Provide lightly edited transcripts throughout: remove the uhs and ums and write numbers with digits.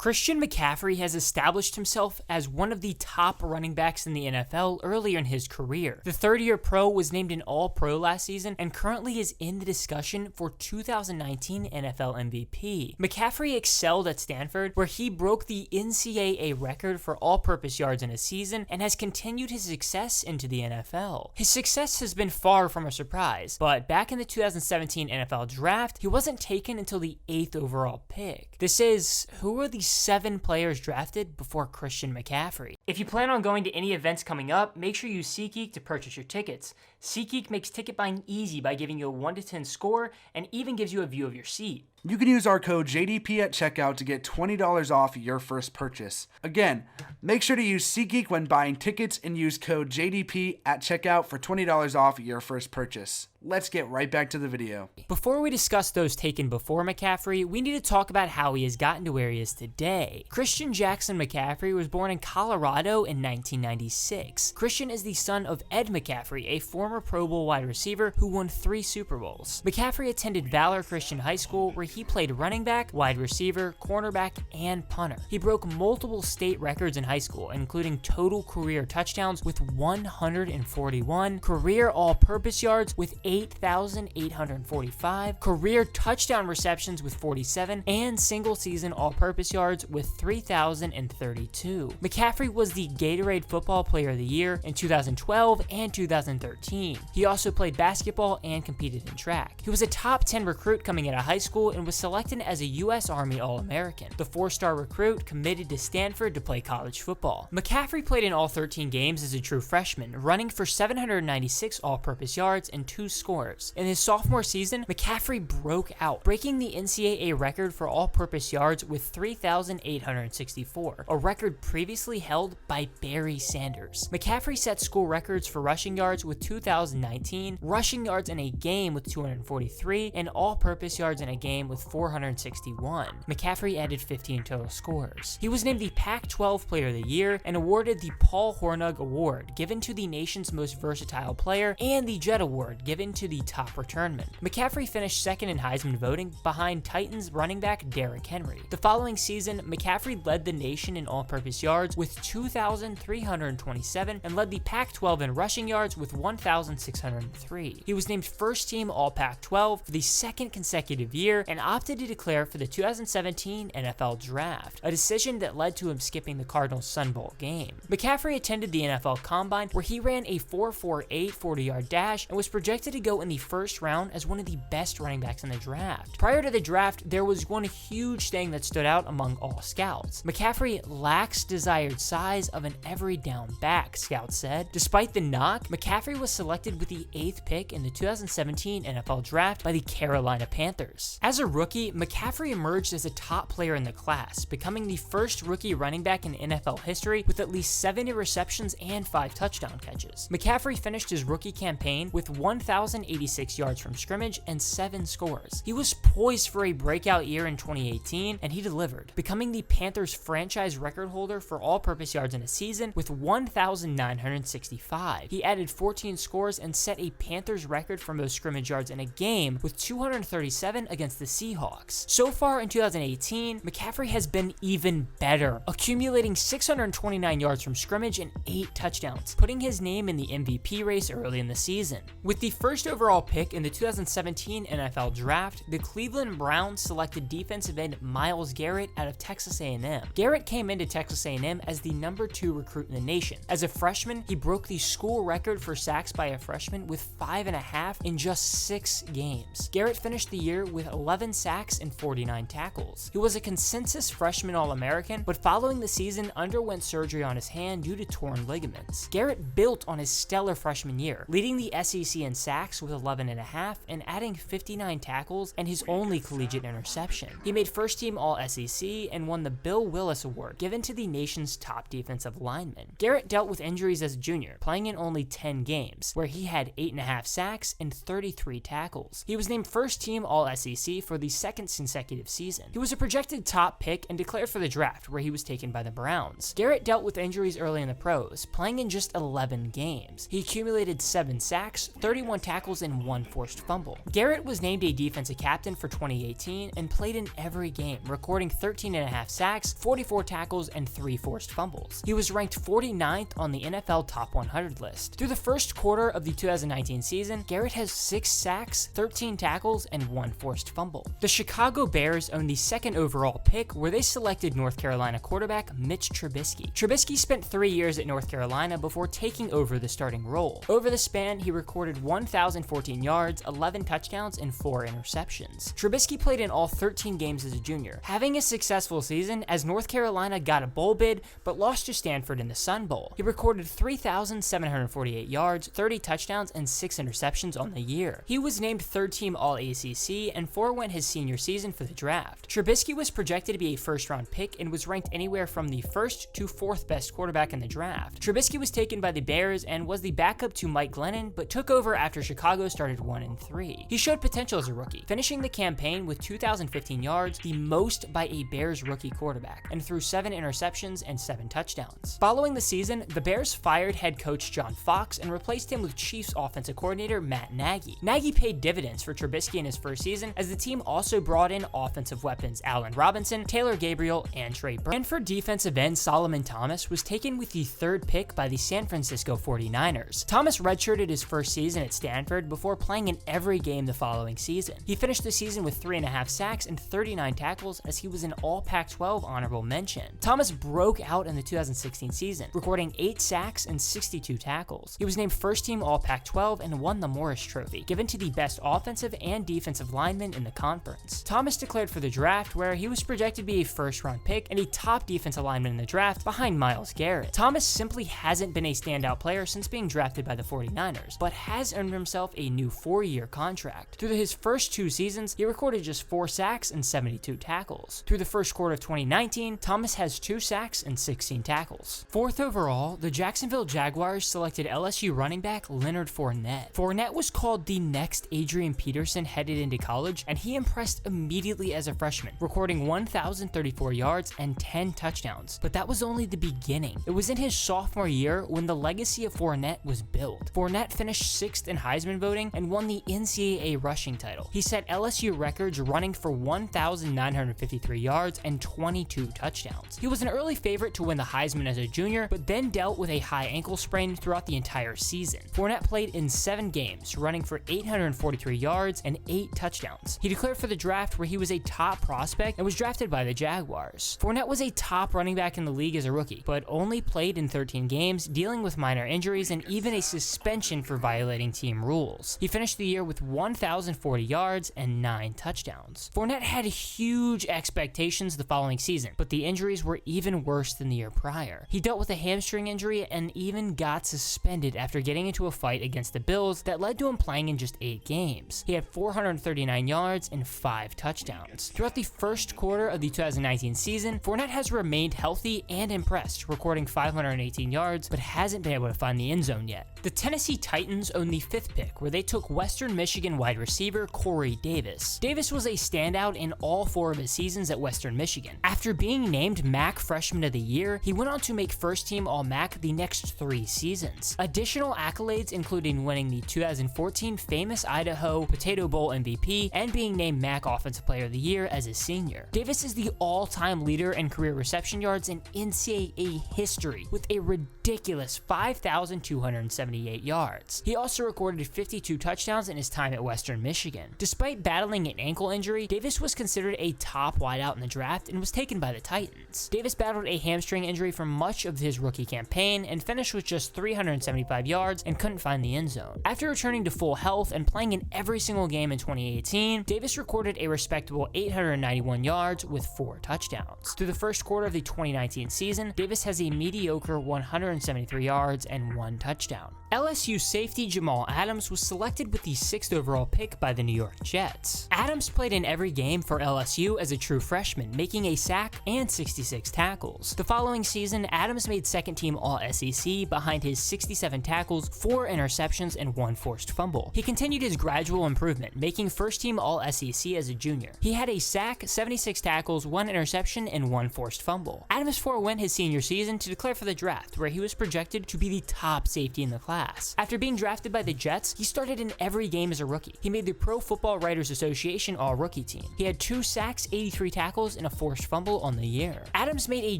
Christian McCaffrey has established himself as one of the top running backs in the NFL earlier in his career. The third-year pro was named an All-Pro last season and currently is in the discussion for 2019 NFL MVP. McCaffrey excelled at Stanford, where he broke the NCAA record for all-purpose yards in a season and has continued his success into the NFL. His success has been far from a surprise, but back in the 2017 NFL Draft, he wasn't taken until the 8th overall pick. This is, who are the 7 players drafted before Christian McCaffrey? If you plan on going to any events coming up, make sure you use SeatGeek to purchase your tickets. SeatGeek makes ticket buying easy by giving you a 1 to 10 score and even gives you a view of your seat. You can use our code JDP at checkout to get $20 off your first purchase. Again, make sure to use SeatGeek when buying tickets and use code JDP at checkout for $20 off your first purchase. Let's get right back to the video. Before we discuss those taken before McCaffrey, we need to talk about how he has gotten to where he is today. Christian Jackson McCaffrey was born in Colorado in 1996. Christian is the son of Ed McCaffrey, a former Pro Bowl wide receiver who won 3 Super Bowls. McCaffrey attended Valor Christian High School, where he played running back, wide receiver, cornerback, and punter. He broke multiple state records in high school, including total career touchdowns with 141, career all-purpose yards with 8,845, career touchdown receptions with 47, and single-season all-purpose yards with 3,032. McCaffrey was the Gatorade Football Player of the Year in 2012 and 2013. He also played basketball and competed in track. He was a top 10 recruit coming out of high school and was selected as a U.S. Army All-American. The 4-star recruit committed to Stanford to play college football. McCaffrey played in all 13 games as a true freshman, running for 796 all-purpose yards and 2 scores. In his sophomore season, McCaffrey broke out, breaking the NCAA record for all-purpose yards with 3,864, a record previously held by Barry Sanders. McCaffrey set school records for rushing yards with 2,019, rushing yards in a game with 243, and all-purpose yards in a game with 461. McCaffrey added 15 total scores. He was named the Pac-12 Player of the Year and awarded the Paul Hornung Award, given to the nation's most versatile player, and the Jet Award, given to the top returnman. McCaffrey finished second in Heisman voting behind Titans running back Derrick Henry. The following season, McCaffrey led the nation in all-purpose yards with 2,327 and led the Pac-12 in rushing yards with 1,603. He was named first team All-Pac-12 for the second consecutive year and opted to declare for the 2017 NFL Draft, a decision that led to him skipping the Cardinals Sun Bowl game. McCaffrey attended the NFL Combine, where he ran a 4.48 40-yard dash and was projected to go in the first round as one of the best running backs in the draft. Prior to the draft, there was one huge thing that stood out among all scouts. McCaffrey lacks desired size of an every down back, scouts said. Despite the knock, McCaffrey was selected with the 8th pick in the 2017 NFL Draft by the Carolina Panthers. As a rookie, McCaffrey emerged as a top player in the class, becoming the first rookie running back in NFL history with at least 70 receptions and 5 touchdown catches. McCaffrey finished his rookie campaign with 1,086 yards from scrimmage and 7 scores. He was poised for a breakout year in 2018, and he delivered, becoming the Panthers franchise record holder for all-purpose yards in a season with 1,965. He added 14 scores and set a Panthers record for most scrimmage yards in a game with 237 against the Seahawks. So far in 2018, McCaffrey has been even better, accumulating 629 yards from scrimmage and 8 touchdowns, putting his name in the MVP race early in the season. With the first overall pick in the 2017 NFL Draft, the Cleveland Browns selected defensive end Myles Garrett out of Texas A&M. Garrett came into Texas A&M as the number 2 recruit in the nation. As a freshman, he broke the school record for sacks by a freshman with 5.5 in just 6 games. Garrett finished the year with 11 sacks and 49 tackles. He was a consensus freshman All-American, but following the season underwent surgery on his hand due to torn ligaments. Garrett built on his stellar freshman year, leading the SEC in sacks with 11.5 and adding 59 tackles and his only collegiate interception. He made first team All-SEC and won the Bill Willis Award, given to the nation's top defensive lineman. Garrett dealt with injuries as a junior, playing in only 10 games, where he had 8.5 sacks and 33 tackles. He was named first team All-SEC for the second consecutive season. He was a projected top pick and declared for the draft, where he was taken by the Browns. Garrett dealt with injuries early in the pros, playing in just 11 games. He accumulated 7 sacks, 31 tackles, and 1 forced fumble. Garrett was named a defensive captain for 2018 and played in every game, recording 13.5 sacks, 44 tackles, and 3 forced fumbles. He was ranked 49th on the NFL Top 100 list. Through the first quarter of the 2019 season, Garrett has 6 sacks, 13 tackles, and 1 forced fumble. The Chicago Bears own the 2nd overall pick, where they selected North Carolina quarterback Mitch Trubisky. Trubisky spent 3 years at North Carolina before taking over the starting role. Over the span, he recorded 1,014 yards, 11 touchdowns, and 4 interceptions. Trubisky played in all 13 games as a junior, having a successful season as North Carolina got a bowl bid but lost to Stanford in the Sun Bowl. He recorded 3,748 yards, 30 touchdowns, and 6 interceptions on the year. He was named 3rd team All-ACC and forewent his senior season for the draft. Trubisky was projected to be a first-round pick and was ranked anywhere from the 1st to 4th best quarterback in the draft. Trubisky was taken by the Bears and was the backup to Mike Glennon, but took over after Chicago started 1-3. He showed potential as a rookie, finishing the campaign with 2,015 yards, the most by a Bears rookie quarterback, and threw 7 interceptions and 7 touchdowns. Following the season, the Bears fired head coach John Fox and replaced him with Chiefs offensive coordinator Matt Nagy. Nagy paid dividends for Trubisky in his first season, as the team also brought in offensive weapons Allen Robinson, Taylor Gabriel, and Trey Burton. Stanford defensive end Solomon Thomas was taken with the 3rd pick by the San Francisco 49ers. Thomas redshirted his first season at Stanford before playing in every game the following season. He finished the season with 3.5 sacks and 39 tackles, as he was an All Pac-12 honorable mention. Thomas broke out in the 2016 season, recording 8 sacks and 62 tackles. He was named first team All Pac-12 and won the Morris Trophy, given to the best offensive and defensive lineman in the conference. Thomas declared for the draft, where he was projected to be a first-round pick and a top defensive lineman in the draft behind Myles Garrett. Thomas simply hasn't been a standout player since being drafted by the 49ers, but has earned himself a new 4-year contract. Through his first 2 seasons, he recorded just 4 sacks and 72 tackles. Through the first quarter of 2019, Thomas has 2 sacks and 16 tackles. 4th overall, the Jacksonville Jaguars selected LSU running back Leonard Fournette. Fournette was called the next Adrian Peterson headed into college, and he impressed immediately as a freshman, recording 1,034 yards and 10 touchdowns. But that was only the beginning. It was in his sophomore year when the legacy of Fournette was built. Fournette finished 6th in Heisman voting and won the NCAA rushing title. He set LSU records running for 1,953 yards and 22 touchdowns. He was an early favorite to win the Heisman as a junior, but then dealt with a high ankle sprain throughout the entire season. Fournette played in 7 games, running for 843 yards and 8 touchdowns. He declared for the draft, where he was a top prospect and was drafted by the Jaguars. Fournette was a top running back in the league as a rookie, but only played in 13 games, dealing with minor injuries and even a suspension for violating team rules. He finished the year with 1,040 yards and 9 touchdowns. Fournette had huge expectations the following season, but the injuries were even worse than the year prior. He dealt with a hamstring injury and even got suspended after getting into a fight against the Bills that led to him playing in just 8 games. He had 439 yards and 5 touchdowns. Throughout the first quarter of the 2019 season, Fournette has remained healthy and impressed, recording 518 yards, but hasn't been able to find the end zone yet. The Tennessee Titans own the 5th pick, where they took Western Michigan wide receiver Corey Davis. Davis was a standout in all 4 of his seasons at Western Michigan. After being named MAC Freshman of the Year, he went on to make first team All-MAC the next 3 seasons. Additional accolades including winning the 2014 famous Idaho Potato Bowl MVP and being named MAC Offensive Player of the Year as a senior. Davis is the all-time leader in career reception yards in NCAA history, with a ridiculous 5,278 yards. He also recorded 52 touchdowns in his time at Western Michigan. Despite battling an ankle injury, Davis was considered a top wideout in the draft and was taken by the Titans. Davis battled a hamstring injury for much of his rookie campaign and finished with just 375 yards and couldn't find the end zone. After returning to full health and playing in every single game in 2018, Davis recorded a respectable 891 yards with 4 touchdowns. Through the first quarter of the 2019 season, Davis has a mediocre 173 yards and 1 touchdown. LSU safety Jamal Adams was selected with the 6th overall pick by the New York Jets. Adams played in every game for LSU as a true freshman, making a sack and 66 tackles. The following following season, Adams made second team All-SEC behind his 67 tackles, 4 interceptions, and 1 forced fumble. He continued his gradual improvement, making first team All-SEC as a junior. He had a sack, 76 tackles, 1 interception, and 1 forced fumble. Adams forewent his senior season to declare for the draft, where he was projected to be the top safety in the class. After being drafted by the Jets, he started in every game as a rookie. He made the Pro Football Writers Association All-Rookie team. He had 2 sacks, 83 tackles, and a forced fumble on the year. Adams made a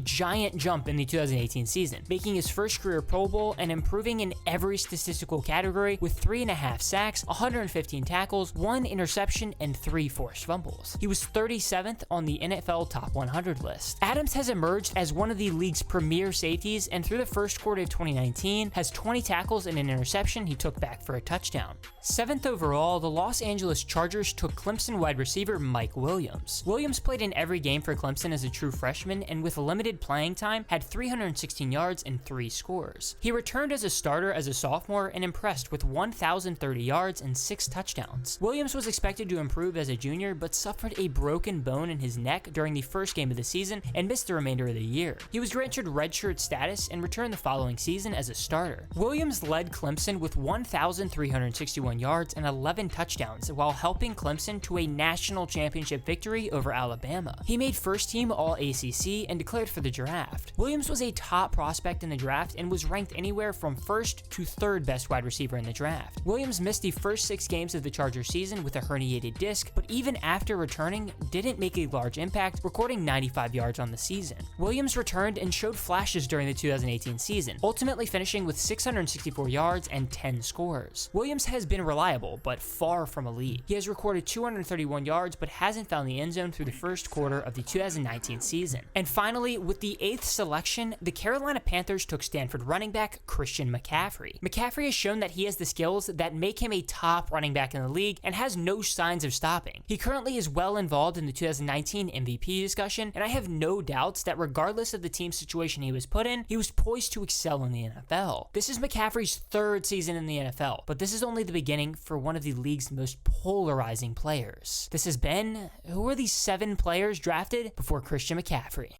giant jump in the 2018 season, making his first career Pro Bowl and improving in every statistical category with 3.5 sacks, 115 tackles, 1 interception, and 3 forced fumbles. He was 37th on the NFL Top 100 list. Adams has emerged as one of the league's premier safeties, and through the first quarter of 2019 has 20 tackles and an interception he took back for a touchdown. 7th overall, the Los Angeles Chargers took Clemson wide receiver Mike Williams. Williams played in every game for Clemson as a true freshman, and with limited playing time, had 316 yards and 3 scores. He returned as a starter as a sophomore and impressed with 1,030 yards and 6 touchdowns. Williams was expected to improve as a junior, but suffered a broken bone in his neck during the first game of the season and missed the remainder of the year. He was granted redshirt status and returned the following season as a starter. Williams led Clemson with 1,361 yards and 11 touchdowns while helping Clemson to a national championship victory over Alabama. He made first team All-ACC and declared for the draft. Williams was a top prospect in the draft and was ranked anywhere from 1st to 3rd best wide receiver in the draft. Williams missed the first 6 games of the Chargers season with a herniated disc, but even after returning, didn't make a large impact, recording 95 yards on the season. Williams returned and showed flashes during the 2018 season, ultimately finishing with 664 yards and 10 scores. Williams has been reliable, but far from elite. He has recorded 231 yards, but hasn't found the end zone through the first quarter of the 2019 season. And finally, with the 8th selection, the Carolina Panthers took Stanford running back Christian McCaffrey. McCaffrey has shown that he has the skills that make him a top running back in the league and has no signs of stopping. He currently is well involved in the 2019 MVP discussion, and I have no doubts that regardless of the team situation he was put in, he was poised to excel in the NFL. This is McCaffrey's 3rd season in the NFL, but this is only the beginning for one of the league's most polarizing players. This has been, who are these 7 players drafted before Christian McCaffrey?